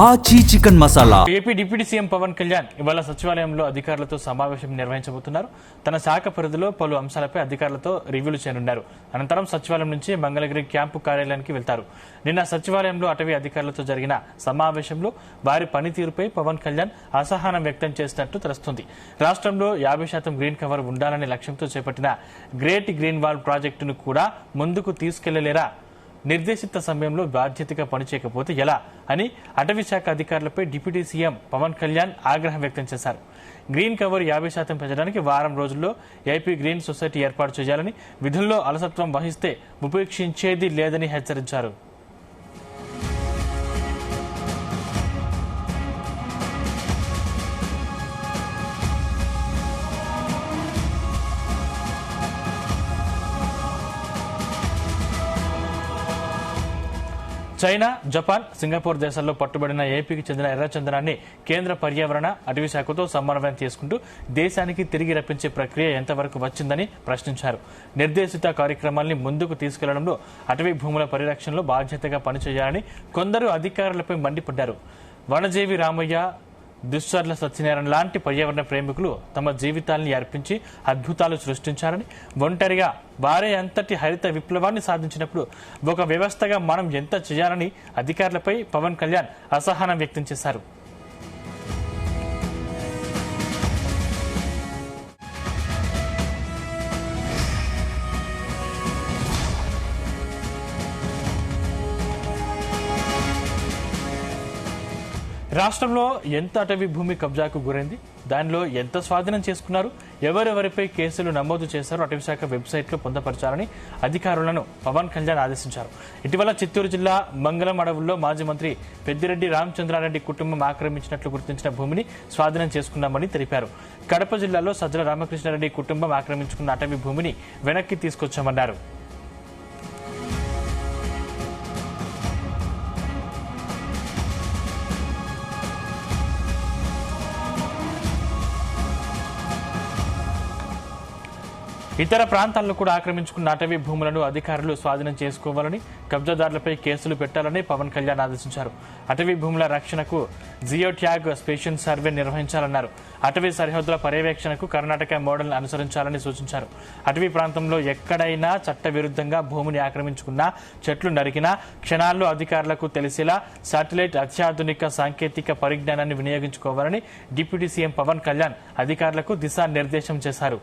ఆచి chicken masala. AP deputy CM Pawan Kalyan ఇవాళ సచివాలయంలో అధికారులతో సమావేశం నిర్వహించబోతున్నారు. తన శాఖ పరిధిలో పలు అంశాలపై అధికారులతో రివ్యూలు చేయనున్నారు. అనంతరం సచివాలయం నుంచి మంగళగిరి క్యాంపు కార్యాలయానికి వెళ్తారు. నిన్న సచివాలయంలో అటవీ అధికారులతో జరిగిన సమావేశంలో వారి పనితీరుపై పవన్ కళ్యాణ్ అసహనం వ్యక్తం చేసినట్టు తెలుస్తుంది. రాష్ట్రంలో 50% గ్రీన్ కవర్ ఉండాలనే లక్ష్యంతో చేపట్టిన గ్రేట్ గ్రీన్ వాల్ ప్రాజెక్టును కూడా ముందుకు తీసుకెళ్లలేరా, నిర్దేశిత సమయంలో బాధ్యతగా పనిచేయకపోతే ఎలా అని అటవీ శాఖ అధికారులపై డిప్యూటీ సీఎం పవన్ కళ్యాణ్ ఆగ్రహం వ్యక్తం చేశారు. గ్రీన్ కవర్ 50% పెంచడానికి వారం రోజుల్లో ఏపీ గ్రీన్ సొసైటీ ఏర్పాటు చేయాలని, విధుల్లో అలసత్వం వహిస్తే ఉపేక్షించేది లేదని హెచ్చరించారు. చైనా, జపాన్, సింగపూర్ దేశాల్లో పట్టుబడిన ఏపీకి చెందిన ఎర్రచందనాన్ని కేంద్ర పర్యావరణ, అటవీ శాఖతో సమన్వయం చేసుకుంటూ దేశానికి తిరిగి రప్పించే ప్రక్రియ ఎంతవరకు వచ్చిందని ప్రశ్నించారు. నిర్దేశిత కార్యక్రమాల్ని ముందుకు తీసుకెళ్లడంలో, అటవీ భూముల పరిరక్షణలో బాధ్యతగా పనిచేయాలని కొందరు అధికారులపై మండిపడ్డారు. వనజీవి రామయ్య, దుశ్చర్ల సత్యనారాయణ లాంటి పర్యావరణ ప్రేమికులు తమ జీవితాల్ని అర్పించి అద్భుతాలు సృష్టించారని, ఒంటరిగా వారే అంతటి హరిత విప్లవాన్ని సాధించినప్పుడు ఒక వ్యవస్థగా మనం ఎంత చేయాలని అధికారులపై పవన్ కళ్యాణ్ అసహనం వ్యక్తం చేశారు. రాష్ట్రంలో ఎంత అటవీ భూమి కబ్జాకు గురైంది, దానిలో ఎంత స్వాధీనం చేసుకున్నారు, ఎవరెవరిపై కేసులు నమోదు చేశారో అటవీశాఖ వెబ్సైట్లో పొందపరచాలని అధికారులను పవన్ కళ్యాణ్ ఆదేశించారు. ఇటీవల చిత్తూరు జిల్లా మంగళం అడవుల్లో మాజీ మంత్రి పెద్దిరెడ్డి రామచంద్రారెడ్డి కుటుంబం ఆక్రమించినట్లు గుర్తించిన భూమిని స్వాధీనం చేసుకున్నామని తెలిపారు. కడప జిల్లాలో సజ్జల రామకృష్ణారెడ్డి కుటుంబం ఆక్రమించుకున్న అటవీ భూమిని వెనక్కి తీసుకొచ్చామన్నారు. ఇతర ప్రాంతాల్లో కూడా ఆక్రమించుకున్న అటవీ భూములను అధికారులు స్వాధీనం చేసుకోవాలని, కబ్జాదారులపై కేసులు పెట్టాలని పవన్ కళ్యాణ్ ఆదేశించారు. అటవీ భూముల రక్షణకు జియో ట్యాగ్ స్పేషన్ సర్వే నిర్వహించాలన్నారు. అటవీ సరిహద్దుల పర్యవేక్షణకు కర్ణాటక మోడల్ అనుసరించాలని సూచించారు. అటవీ ప్రాంతంలో ఎక్కడైనా చట్టవిరుద్ధంగా భూమిని ఆక్రమించుకున్నా, చెట్లు నరికినా క్షణాల్లో అధికారులకు తెలిసేలా శాటిలైట్ అత్యాధునిక సాంకేతిక పరిజ్ఞానాన్ని వినియోగించుకోవాలని డిప్యూటీ సీఎం పవన్ కళ్యాణ్ అధికారులకు దిశానిర్దేశం చేశారు.